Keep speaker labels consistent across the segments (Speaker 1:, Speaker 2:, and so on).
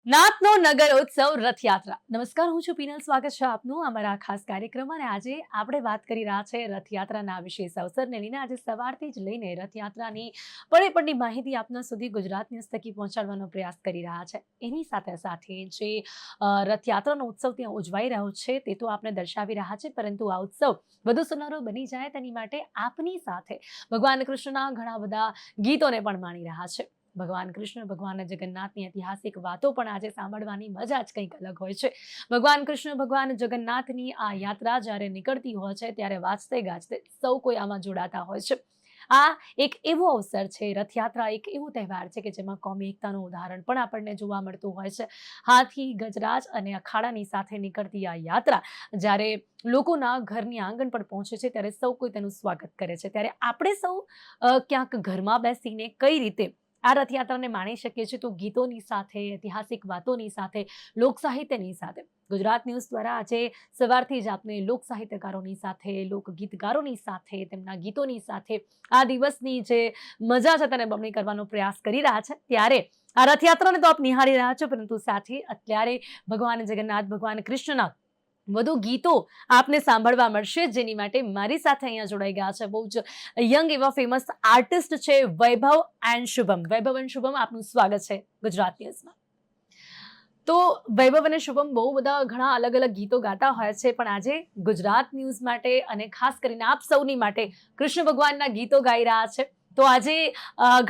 Speaker 1: નાથનો નગર ઉત્સવ રથયાત્રા. નમસ્કાર, હું છું પીનલ. સ્વાગત છે આપનું અમારા ખાસ કાર્યક્રમમાં. અને આજે આપણે વાત કરી રહ્યા છે રથયાત્રાના વિશેષ અવસરને લઈને. આજે સવારથી જ લઈને રથયાત્રાની પડે માહિતી આપના સુધી ગુજરાત ન્યૂઝ થકી પહોંચાડવાનો પ્રયાસ કરી રહ્યા છે. એની સાથે સાથે જે રથયાત્રાનો ઉત્સવ ત્યાં ઉજવાઈ રહ્યો છે તે તો આપણે દર્શાવી રહ્યા છે, પરંતુ આ ઉત્સવ વધુ સુનહેરો બની જાય તેની માટે આપની સાથે ભગવાન કૃષ્ણના ઘણા બધા ગીતોને પણ માણી રહ્યા છે. ભગવાન કૃષ્ણ, ભગવાન જગન્નાથની ઐતિહાસિક વાતો પણ આજે સાંભળવાની મજા જ કંઈક અલગ હોય છે. ભગવાન કૃષ્ણ, ભગવાન જગન્નાથની આ યાત્રા જ્યારે નીકળતી હોય છે ત્યારે વાજતે ગાજતે સૌ કોઈ આમાં જોડાતા હોય છે. આ એક એવો અવસર છે, રથયાત્રા એક એવો તહેવાર છે કે જેમાં કોમી એકતાનું ઉદાહરણ પણ આપણને જોવા મળતું હોય છે. હાથી, ગજરાજ અને અખાડાની સાથે નીકળતી આ યાત્રા જ્યારે લોકોના ઘરની આંગણ પર પહોંચે છે ત્યારે સૌ કોઈ તેનું સ્વાગત કરે છે. ત્યારે આપણે સૌ ક્યાંક ઘરમાં બેસીને કઈ રીતે આ રથયાત્રાને માણી શકીએ છીએ, તો ગીતોની સાથે, ઐતિહાસિક વાતોની સાથે, લોક સાહિત્યની સાથે ગુજરાત ન્યૂઝ દ્વારા આજે સવારથી જ આપને લોક સાહિત્યકારોની સાથે, લોકગીતકારોની સાથે, તેમના ગીતોની સાથે આ દિવસની જે મજા છે તેને બમણી કરવાનો પ્રયાસ કરી રહ્યા છે. ત્યારે આ રથયાત્રાને તો આપ નિહાળી રહ્યા છો, પરંતુ સાથે અત્યારે ભગવાન જગન્નાથ, ભગવાન કૃષ્ણના વધુ ગીતો આપને સાંભળવા મળશે, જેની માટે મારી સાથે અહીંયા જોડાઈ ગયા છે બહુ જ યંગ એવા ફેમસ આર્ટિસ્ટ છે વૈભવ એન્ડ શુભમ. વૈભવ એન્ડ શુભમ, આપનું સ્વાગત છે ગુજરાત ન્યૂઝમાં. તો વૈભવ અને શુભમ બહુ બધા ઘણા અલગ અલગ ગીતો ગાતા હોય છે, પણ આજે ગુજરાત ન્યૂઝ માટે અને ખાસ કરીને આપ સૌની માટે કૃષ્ણ ભગવાનના ગીતો ગાઈ રહ્યા છે. તો આજે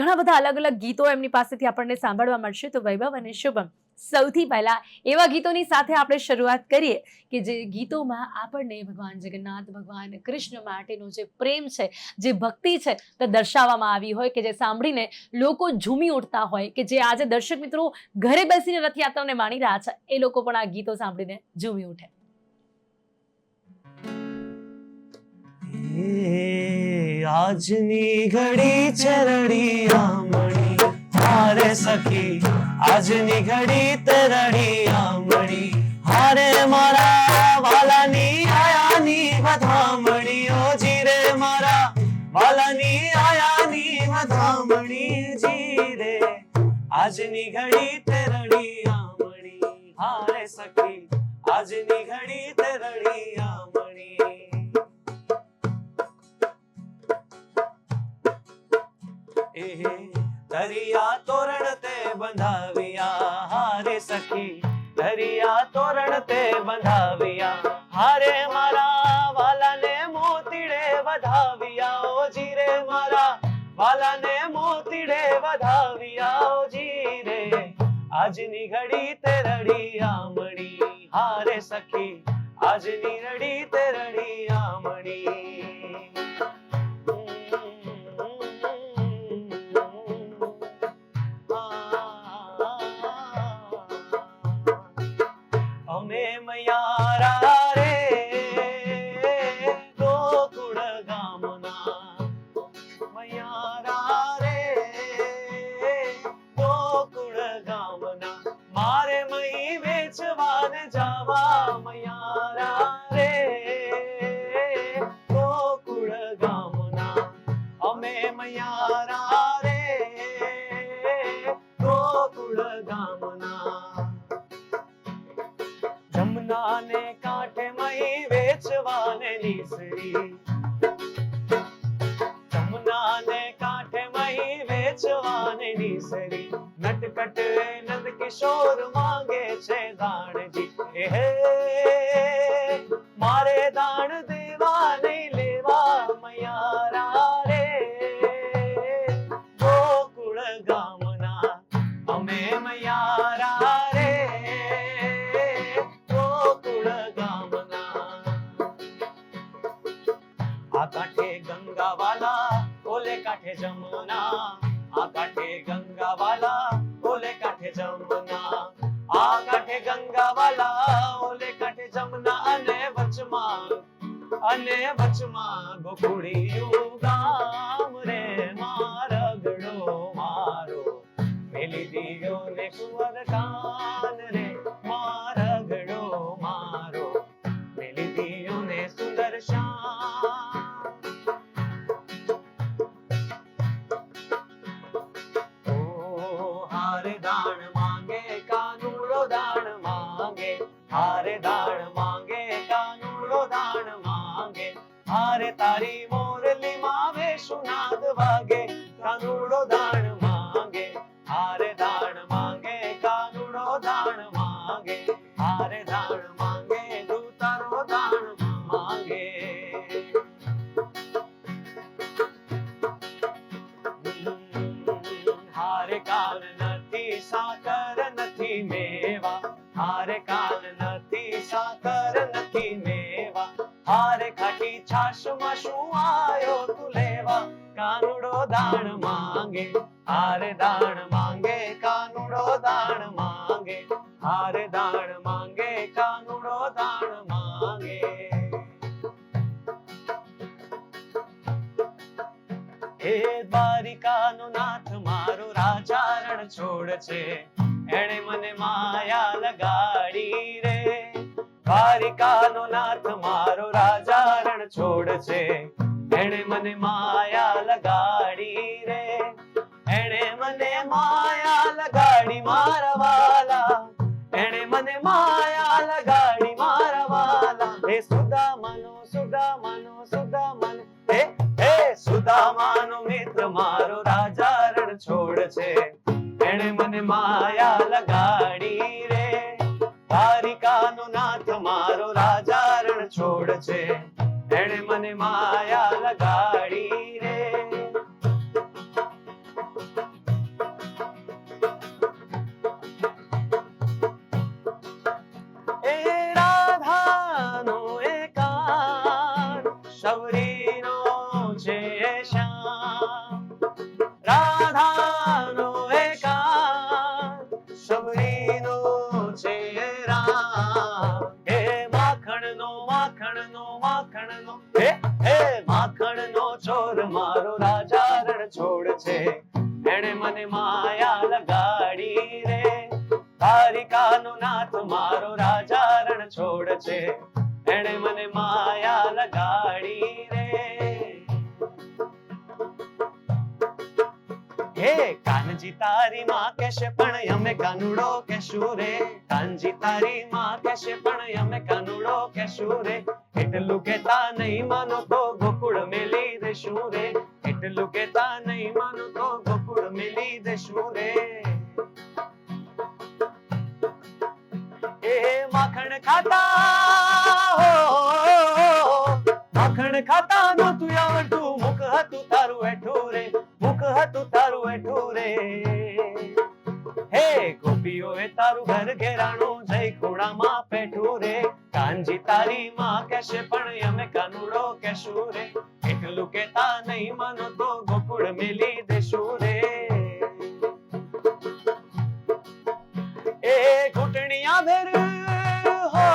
Speaker 1: ઘણા બધા અલગ અલગ ગીતો એમની પાસેથી આપણને સાંભળવા મળશે. તો વૈભવ અને શુભમ, સૌથી પહેલા એવા ગીતોની સાથે આપણે શરૂઆત કરીએ કે જે ગીતોમાં આપણને ભગવાન જગન્નાથ, ભગવાન કૃષ્ણ માટેનો જે પ્રેમ છે, જે ભક્તિ છે તે દર્શાવવામાં આવી હોય, કે જે સાંભળીને લોકો ઝૂમી ઉઠતા હોય, કે જે આજે દર્શક મિત્રો ઘરે બેસીને રથયાત્રાને માણી રહ્યા છે એ લોકો પણ આ ગીતો સાંભળીને ઝૂમી ઉઠે.
Speaker 2: આજની ઘડી ચરડી આમણી હારે સખી, આજની ઘડી તરડી આમણી હારે મારા વાલાની આયાની વધામણી. ઓ જીરે મારા વાલાની આયાની વધામણી જીરે, આજની ઘડી તરડી આમણી હારે સખી, આજની ઘડી તરડી આમણી. દરિયા તોરણ તે બંધાવ્યા હારે સખી, દરિયા તોરણ તે બંધાવ્યા હારે મારા વાલાને મોતીડે વધાવ્યા. ઓ જીરે મારા વાલાને મોતીડે વધાવ્યા. ઓ જીરે, આજની ઘડી તે રડી આમણી હારે સખી, આજની ઘડી તે રડી આમણી. જમનાને કાંઠે મહી વેચવાને નીસરી, જમનાને કાંઠે મહી વેચવાને નીસરી. નટકટ નંદ કિશોર માંગે છે દાણજી. હે મારે દાણ દેવા નહીં લેવા મયારા રે, ગોકુળ ગામના અમે મયારા રે, ગોકુળ ગામના. આ કાંઠે ગંગાવાલા, ઓલે કાંઠે જમના, આ કાંઠે ગંગાવાલા, ઓલે કાંઠે જમના, આ કાંઠે ગંગાવાલા, ઓલે કાંઠે જમના. અને વચમાં ગોકુળિયું ગામ રે, મારગડો મારો મેલી દીયો ને કુંવર કાન રે, મારગડો મારો મેલી દીયો ને સુંદર શ્યામ. ઓ હારે દાણ માંગે કાનુડો કાનુડો દાણ માંગે, હારે દાણ માંગે, કાનુડો દાણ માંગે, હારે દાણ માંગે, કાનુડો દાણ માંગે. હે દ્વારિકાનો નાથ મારો રાજા રણ છોડ છે, એણે મને માયા લગાડી રે. દ્વારિકાનો નાથ મારો રાજા રણ છોડ છે, એણે મને માયા લગાડી રે. એણે મને માયા લગાડી મારા વાલા, એણે મને માયા લગાડી મારા વાલા. હે સુદામાનો સુદામાનો સુદામાનો, હે હે સુદામાનો મિત્ર મારો રાજા રણ છોડ છે, એણે મને માયા લગાડી રે. દ્વારિકાનો નાથ મારો રાજા રણ છોડ છે, એણે મને માયા લગાડી રે. એ રાધાનો એકાંત, શબરીનો છે શ્યામ. રાધાનો એકાંત, શબરીનો છે રામ. હે માખણનો માખણનો માખણનો, હે હે માખણનો ચોર મારો રાજા રણ છોડ છે, એણે મને માયા લગાડી રે. દ્વારિકાનો નાથ મારો રાજા રણ છોડ છે, એણે મને માયા લગાડી રે. હે કાનજી તારી માં કહેશે પણ અમે કાનુડો કહેશું રે. કાનજી તારી માં કહેશે પણ અમે કાનુડો કહેશું રે. એટલું કેતા નહીં માનો તો ગોકુળ મેલી દેશું રે. એટલું કેતા નહીં માનો તો ગોકુળ મેલી દેશું રે. એ માખણ ખાતા હો, માખણ ખાતા નહોતું આવડતું, મુખ હતું તારું એઠું રે, મુખ હતું તારું એઠું રે. હે ગોપીઓએ તારું ઘર ઘેરાણું જઈ ખૂણામાં પેઠું રે. કાનજી તારી માં કહેશે પણ અમે કાનુડો કહેશું રે. એટલું કેતા નહીં માનો તો ગોકુળ મેલી દેશું રે. એ ઘૂંટણિયા ભેર હો,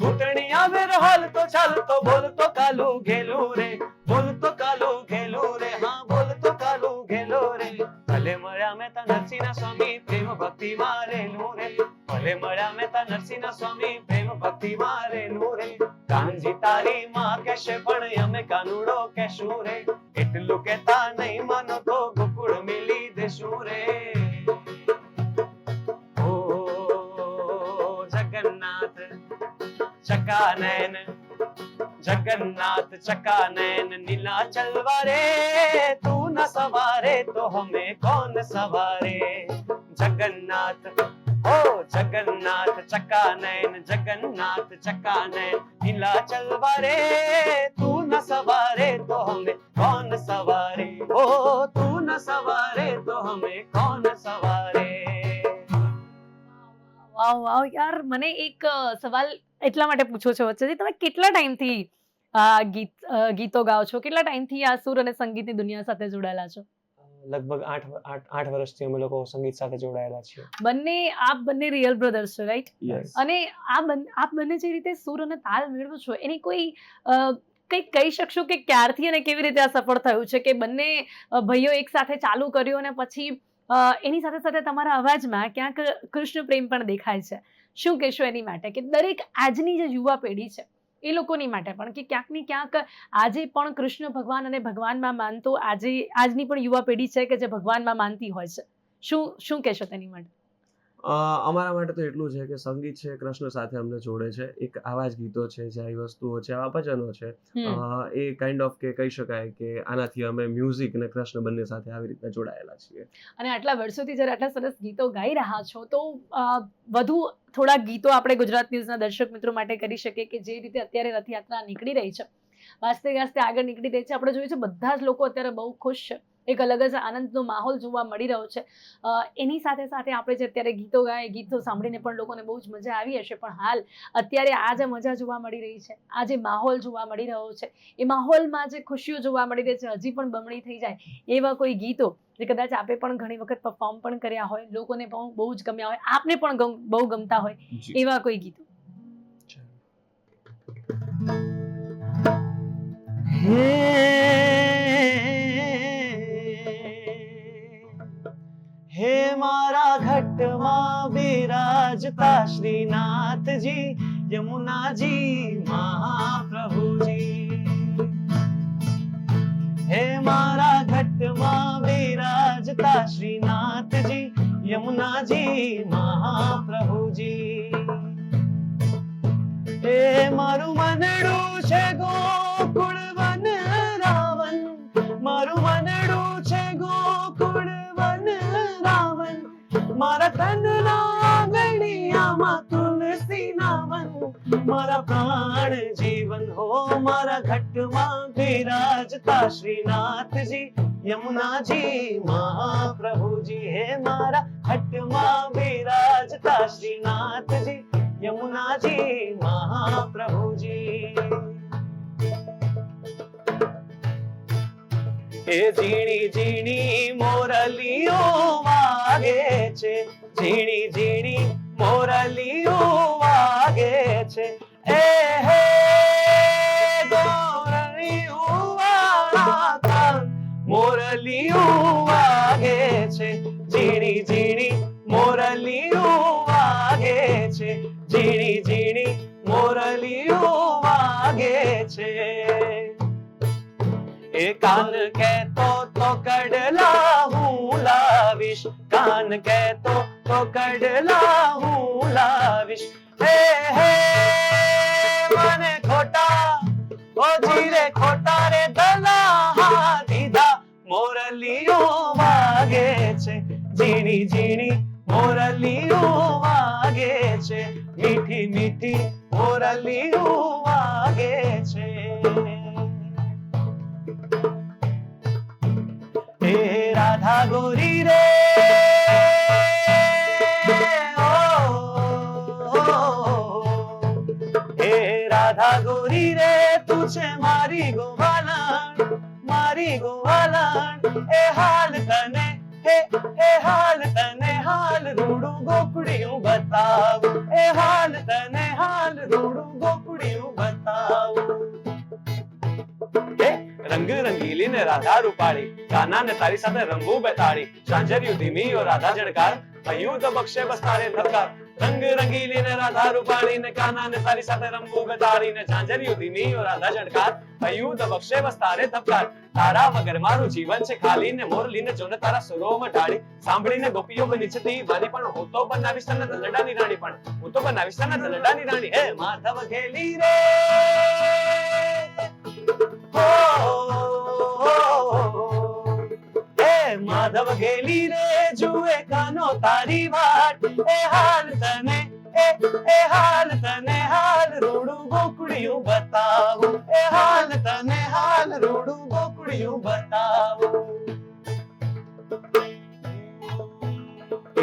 Speaker 2: ઘૂંટણિયા ભેર હાલતો ચાલતો બોલતો કાલું ઘેલું રે, બોલતો કાલું ઘેલું રે. હા બોલતો કાલું ઘેલું રે. ભલે મળ્યા મહેતા નરસિંહના સ્વામી પ્રેમ ભક્તિ મારેલું રે. ભલે મળ્યા મહેતા નરસિંહના સ્વામી પ્રેમ ભક્તિ મારેલું રે. કાનજી તારી માં કહેશે પણ અમે કાનુડો કહેશું રે. એટલું કેતા નહીં માનો તો ગોકુળ મેલી દેશું રે. જગન્નાથ ચકાનયન, जगन्नाथ चकानैन नीलाचल वारे, तू न सवारे तो हमें कौन सवारे। जगन्नाथ ओ जगन्नाथ चकानैन, जगन्नाथ चकानैन नीलाचल वारे, तू न सवारे तो हमें कौन सवारे। ओ तू न सवारे तो हमें कौन सवारे।
Speaker 1: વાવ વાવ યાર, મને એક સવાલ એટલા માટે પૂછો છો વચ્ચેથી, તમે કેટલા ટાઈમથી આ ગીતો ગાઓ છો? કેટલા ટાઈમથી આ સુર અને સંગીતની દુનિયા સાથે જોડાયેલા છો?
Speaker 2: લગભગ 8 વર્ષથી અમે લોકો સંગીત સાથે જોડાયેલા છીએ.
Speaker 1: આપ બંને રિયલ બ્રધર્સ છો, રાઈટ?
Speaker 2: યસ.
Speaker 1: અને આપ બંને જે રીતે સુર અને તાલ મેળવો છો, એની કોઈ કંઈક કહી શકશો કે ક્યારથી અને કેવી રીતે આ સફળ થયું છે કે બંને ભાઈઓ એક સાથે ચાલુ કર્યું અને પછી એની સાથે સાથે તમારા અવાજમાં ક્યાંક કૃષ્ણ પ્રેમ પણ દેખાય છે? શું કહેશો એની માટે, કે દરેક આજની જે યુવા પેઢી છે એ લોકોની માટે પણ, કે ક્યાંક ને ક્યાંક આજે પણ કૃષ્ણ ભગવાન અને ભગવાનમાં માનતો આજની પણ યુવા પેઢી છે કે જે ભગવાનમાં માનતી હોય છે, શું કહેશો તેની માટે?
Speaker 2: અમારા માટે તો એટલું છે કે સંગીત છે કૃષ્ણ સાથે અમને જોડે છે. એક આવા જ ગીતો છે, જે આવી વસ્તુઓ છે, આવા ભજનો છે, એ કાઇન્ડ ઓફ કે કહી શકાય કે આનાથી અમે મ્યુઝિક અને કૃષ્ણ બંને સાથે આવી રીતે જોડાયેલા છીએ.
Speaker 1: અને આટલા વર્ષોથી જ્યારે આટલા સરસ ગીતો ગાઈ રહ્યા છો, તો વધુ થોડાક ગીતો આપણે ગુજરાત ન્યૂઝના દર્શક મિત્રો માટે કરી શકીએ કે જે રીતે અત્યારે રથયાત્રા નીકળી રહી છે, વાસ્તે ગાસ્તે આગળ નીકળી રહી છે. આપણે જોઈએ છે બધા જ લોકો અત્યારે બહુ ખુશ છે એક અલગ જ આનંદનો માહોલ જોવા મળી રહ્યો છે. એની સાથે સાથે આપણે જે અત્યારે ગીતો ગાય, ગીતો સાંભળીને પણ લોકોને બહુ જ મજા આવી હશે, પણ હાલ અત્યારે આ જે મજા જોવા મળી રહી છે, આ જે માહોલ જોવા મળી રહ્યો છે, એ માહોલમાં જે ખુશીઓ જોવા મળી રહી છે હજી પણ બમણી થઈ જાય એવા કોઈ ગીતો જે કદાચ આપે પણ ઘણી વખત પરફોર્મ પણ કર્યા હોય, લોકોને પણ બહુ જ ગમ્યા હોય, આપને પણ બહુ ગમતા હોય એવા કોઈ ગીતો.
Speaker 2: હે મારા ઘટમાં બિરાજતા શ્રીનાથજી, યમુનાજી મહાપ્રભુજી. હે મારા ઘટમાં બિરાજતા શ્રીનાથજી, યમુનાજી મહાપ્રભુજી. હે મારું મનડું છે ગોકુળ વન રાવણ, મારું મનડું છે ગોકુળ વન રાવણ. મારા તનના ગળિયામાં તુલસીના વન, મારા પ્રાણ જીવન હો મારા ઘટમાં બિરાજતા શ્રીનાથજી, યમુનાજી મહાપ્રભુજી. હે મારા ઘટમાં બિરાજતા શ્રીનાથજી, યમુનાજી મહાપ્રભુજી. એ ઝીણી ઝીણી મોરલીઓ વાગે છે, ઝીણી ઝીણી મોરલીઓ વાગે છે. એ હે ગોરણીઓ વાળા કાન, મોરલીઓ વાગે છે, ઝીણી ઝીણી મોરલીઓ વાગે છે, ઝીણી ઝીણી મોરલીઓ વાગે છે. એ કાન કહેતો તો કડલા હું લાવીશ, કાન કહેતો તો કડલા હું લાવીશ. હે હે મને ખોટા ઓ જીરે ખોટા રે દલા દીધા, મોરલીઓ વાગે છે, ઝીણી ઝીણી મોરલીઓ વાગે છે, મીઠી મીઠી મોરલીઓ વાગે છે. હે રાધા ગોરી રે હે રાધા ગોરી રે, તું છે મારી ગોવાલણ, મારી ગોવાલણ. એ હાલ તને હે હાલ તને હાલ રૂડું ગોકુળિયું બતાવું, એ હાલ તને હાલ રૂડું ગોકુળિયું બતાવું. રંગ રંગીલી ને રાધા રૂપાળી, કાના ને તારી સાથે રંગું બેતાળી. ઝાંઝરિયું ધીમી ઓ રાધા ઝડકાર, કહ્યું તો બક્ષે બસ તારે ધબકાર. રંગ રંગીલી ને રાધા રૂપાળી ને કાના ને તારી સાથે રંગું બેતાળી ને ઝાંઝરિયું ધીમી ઓ રાધા ઝડકાર, કહ્યું તો બક્ષે બસ તારે ધબકાર. તારા વગર મારું જીવન છે ખાલી ને મોરલી ને જોને તારા સુરોમાં ઢાળી. સાંભળીને ગોપીઓ બની છે દીવાની, પણ હું તો બનાવીશ તને દલડાની રાણી, પણ હું તો બનાવીશ તને દલડાની રાણી. હે માધવ ઘેલી રે માધવ ઘેલી રે, જુએ કાનો તારી વાટ. એ હાલ તને એ હાલ તને હાલ રૂડું ગોકુળિયું બતાવું, એ હાલ તને હાલ રૂડું ગોકુળિયું બતાવું.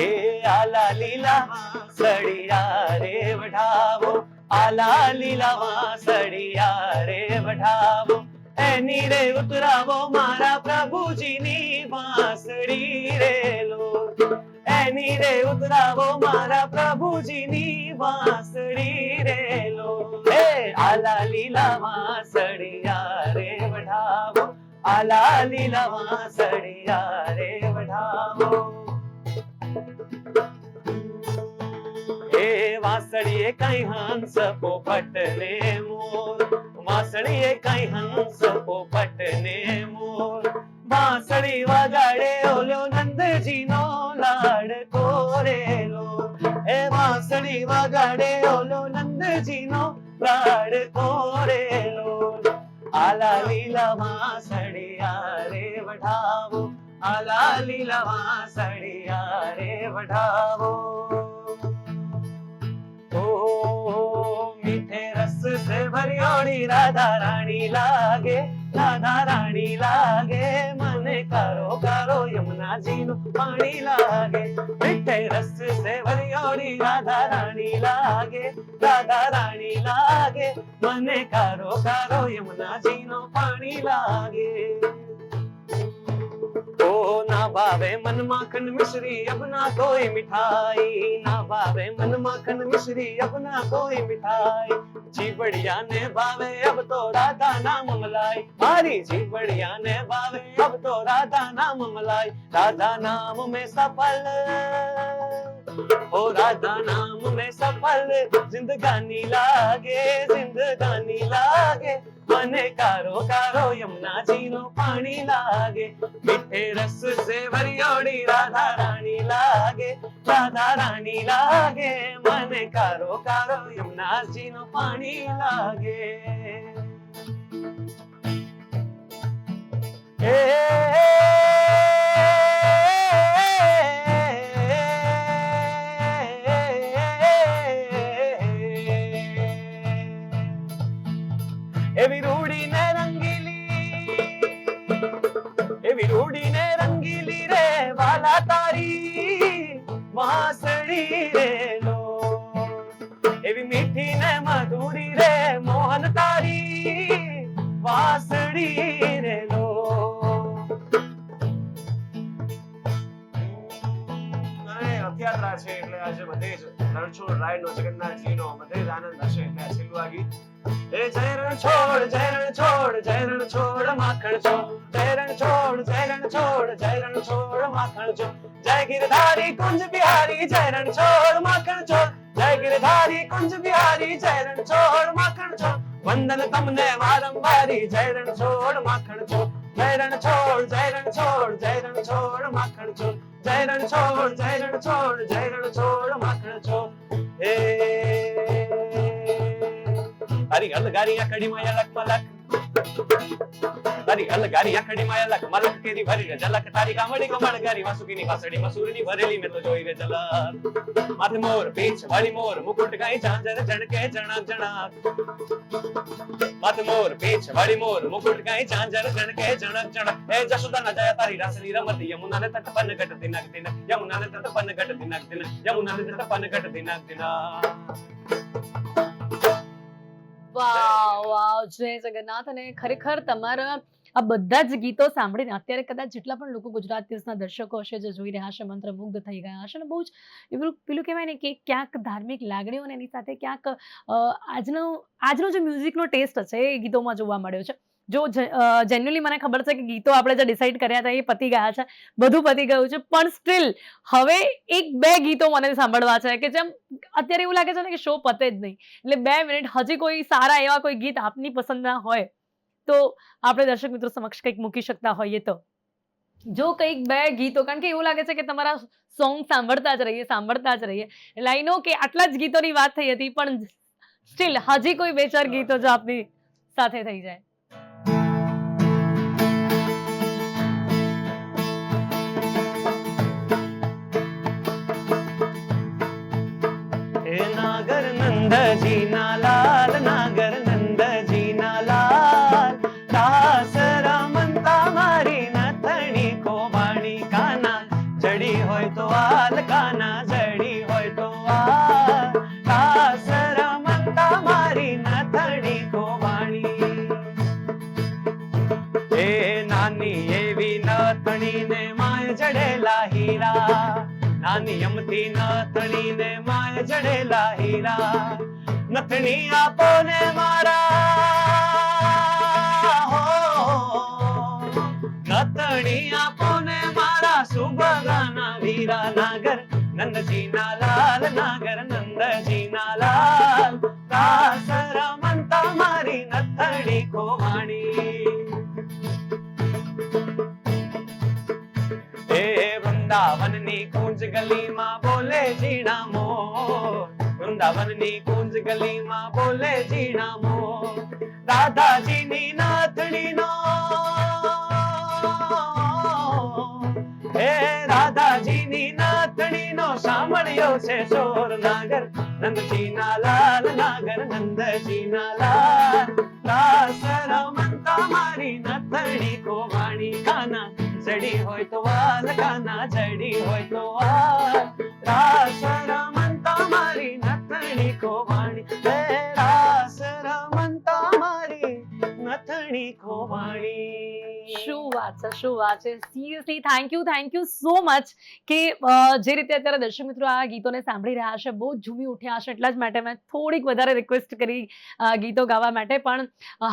Speaker 2: એ આલા લીલા સળિયા રે વઢાવો, આલા લીલા વાસળિયા રે વઢાવો. એની રે ઉતરાવો મારા પ્રભુજીની વાંસળી રે લો, એની રે ઉતરાવો મારા પ્રભુજીની વાંસળી રે લો. હે આલા લીલા વાંસળિયા રે વઢાવો, આલા લીલા વાંસળિયા રે વઢાવો. એ વાંસળીએ કઈ હંસ પોપટ ને મોર, વાંસળીએ કઈ હંસ પોપટ ને મોર. વાંસળી વગાડે ઓલો નંદજીનો લાડકો રેલો, એ વાંસળી વગાડે ઓલો નંદજીનો લાડકો રેલો. આલા લીલા વાંસળિયા રે વઢાવો, આલા લીલા વાંસળિયા રે વઢાવો. मीठे रस से भरियोड़ी राधा रानी लागे, राधा रानी लागे. मन મને કારો કારો યમુનાજી નું પાણી લાગે મીઠે રસ સે ભરિયોડી રાધા રાણી લાગે રાધા રાણી લાગે મને કારો કારો યમુનાજી નું પાણી લાગે ओ ना भावे मन माखन मिश्री अब ना कोई मिठाई ना भावे मन माखन मिश्री अब ना कोई मिठाई जी बढ़िया ने भावे अब तो राधा नाम मलाई मारी जी बढ़िया ने भावे अब तो राधा नाम मलाई राधा नाम में सफल ओ राधा नाम में सफल जिंदगानी लागे મને કારો કારો યમુનાજી નું પાણી લાગે મીઠે રસ સે ભરિયોડી રાધા રાણી લાગે મને કારો કારો યમુનાજી નું પાણી લાગે એવી રૂડી ને રંગીલી રે વાલા તારી વાંસળી રે લો એવી મીઠી ને મધુરી રે મોહન તારી વાંસળી રે લો રથયાત્રા છે એટલે આજે બધે જ રણછોડ રાય નો જગન્નાથજી નો બધે જ આનંદ હશે એટલે આ છેલ્લું આ ગીત એ જય રણછોડ માખણ છોડ જય રણછોડ માખણ છોડ જય ગિરધારી કુંજ બિહારી જય રણછોડ માખણ છોડ જય ગિરધારી કુંજ બિહારી જય રણછોડ માખણ છોડ વંદન તમને વારંવારી જય રણછોડ માખણ છોડ જય રણછોડ માખણ છોડ જય રણછોડ માખણ છોડ હે હરી હલ ગારી આકડી માં અલક મલક હરી હલ ગારી આકડી માં અલક મલક કેરી ભરી રે જલક તારી કામડી કમળ ગારી વાસુકીની વાસડી મસૂરની ભરેલી મે તો જોઈ રે જલક માથે મોર પીછ વાળી મોર મુકુટ ગાઈ ઝાંઝર જણકે જણક જણક માથે મોર પીછ વાળી મોર મુકુટ ગાઈ ઝાંઝર જણકે જણક જણક એ જશોદા ના જયા તારી રાસની રમતી યમુના ને તટ પન ઘટતી નાક દિન યમુના ને તટ પન ઘટતી નાક દિન યમુના ને તટ પન ઘટતી નાક દિન
Speaker 1: વાવ વાવ જય જગન્નાથ અને ખરેખર તમારા આ બધા જ ગીતો સાંભળીને અત્યારે કદાચ જેટલા પણ લોકો ગુજરાત દિવસના દર્શકો હશે જે જોઈ રહ્યા હશે મંત્રમુગ્ધ થઈ ગયા હશે ને બહુ જ પેલું કહેવાય ને કે ક્યાંક ધાર્મિક લાગણીઓ અને એની સાથે ક્યાંક આજનો જે મ્યુઝિકનો ટેસ્ટ છે એ ગીતોમાં જોવા મળ્યો છે જો જેન્યુઅલી મને ખબર છે કે ગીતો આપણે જે ડિસાઈડ કર્યા હતા એ પતી ગયા છે બધું પતી ગયું છે પણ સ્ટીલ હવે એક બે ગીતો મને સાંભળવા છે કે જેમ અત્યારે એવું લાગે છે ને કે શો પતે જ નહીં એટલે 2 મિનિટ હજી કોઈ સારા એવા કોઈ ગીત આપની પસંદના હોય તો આપણે દર્શક મિત્રો સમક્ષ કંઈક મૂકી શકતા હોઈએ તો જો કંઈક બે ગીતો કારણ કે એવું લાગે છે કે તમારા સોંગ સાંભળતા જ રહીએ એટલે આઈ નો કે આટલા જ ગીતોની વાત થઈ હતી પણ સ્ટીલ હજી કોઈ 2-4 ગીતો જો આપની સાથે થઈ જાય
Speaker 2: નાગર નંદજી ના લાલ નાગર નંદજી ના લાલ દાસ રમતા મારી નથણી કોવાણી કાના જડી હોય તો આલ કાના જડી હોય તો આલ દાસ રમતા મારી નથણી કોવાણી એ નાની એવી નથણી ને માય જડેલા હીરા નાની અમથી નથણી ને માય જડેલા હીરા નથણી આપો ને મારા હો નથણી આપો ને મારા સુભગાના વીરા નાગર નંદજી ના લાલ નાગર નંદજી ના લાલ દાસ રમતા મારી નથણી કોવાણી વૃંદાવનની કુંજ ગલીમાં બોલે ઝીણા મોર વૃંદાવનની કુંજ ગલીમાં બોલે ઝીણા મોર રાધાજીની નાથણીનો હે રાધાજીની નાથણીનો સાંભળ્યો છે શોર નાગર નંદજીના લાલ નાગર નંદજીના લાલ રાસ રમતા મારી નથણી કોવાણી કાના જડી હોય તો વાલ કાના જડી હોય તો વાલ રાસ રમતા મારી નથણી કોવાણી રાસ રમતા મારી નથણી કોવાણી
Speaker 1: શું વાત છે seriously thank you so much કે જે રીતે અત્યારે દર્શક મિત્રો આ ગીતોને સાંભળી રહ્યા છે, બહુ ઝૂમી ઉઠ્યા હશે, એટલા જ માટે મેં થોડીક વધારે રિક્વેસ્ટ કરી ગીતો ગાવા માટે. પણ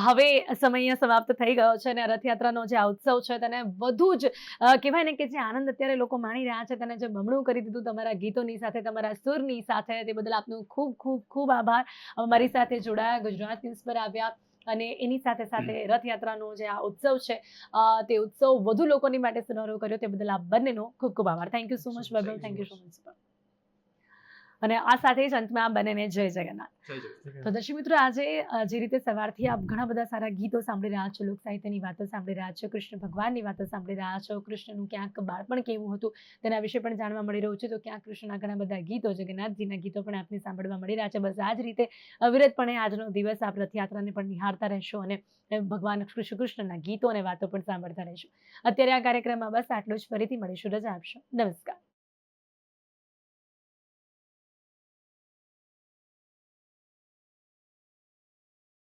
Speaker 1: હવે સમય અહીંયા સમાપ્ત થઈ ગયો છે અને રથયાત્રાનો જે આ ઉત્સવ છે તેને વધુ જ કહેવાય ને કે જે આનંદ અત્યારે લોકો માણી રહ્યા છે તેને જે બમણું કરી દીધું તમારા ગીતોની સાથે, તમારા સુરની સાથે, તે બદલ આપનો ખૂબ ખૂબ ખૂબ આભાર. મારી સાથે જોડાયા, ગુજરાત ન્યૂઝ પર આવ્યા અને એની સાથે સાથે રથયાત્રાનો જે આ ઉત્સવ છે તે ઉત્સવ વધુ લોકોની માટે સુનહરો કર્યો, તે બદલ આપ બંનેનો ખૂબ ખૂબ આભાર. Thank you so much Vaibhav, thank you so much. અને આ સાથે જ અંતમાં આ બંનેને જય જગન્નાથ. તો દર્શક મિત્રો, આજે જે રીતે સવારથી આપ ઘણા બધા સારા ગીતો સાંભળી રહ્યા છો, લોક સાહિત્યની વાતો સાંભળી રહ્યા છો, કૃષ્ણ ભગવાનની વાતો સાંભળી રહ્યા છો, કૃષ્ણનું ક્યાંક બાળપણ કેવું હતું તેના વિશે પણ જાણવા મળી રહ્યું છે. તો ક્યાંક કૃષ્ણના ઘણા બધા ગીતો, જગન્નાથજીના ગીતો પણ આપને સાંભળવા મળી રહ્યા છે. બસ આ જ રીતે અવિરતપણે આજનો દિવસ આપ રથયાત્રાને પણ નિહાળતા રહેશો અને ભગવાન શ્રી કૃષ્ણના ગીતો અને વાતો પણ સાંભળતા રહેશો. અત્યારે આ કાર્યક્રમમાં બસ આટલું જ. ફરીથી મળીશું. રજા આપશો. નમસ્કાર.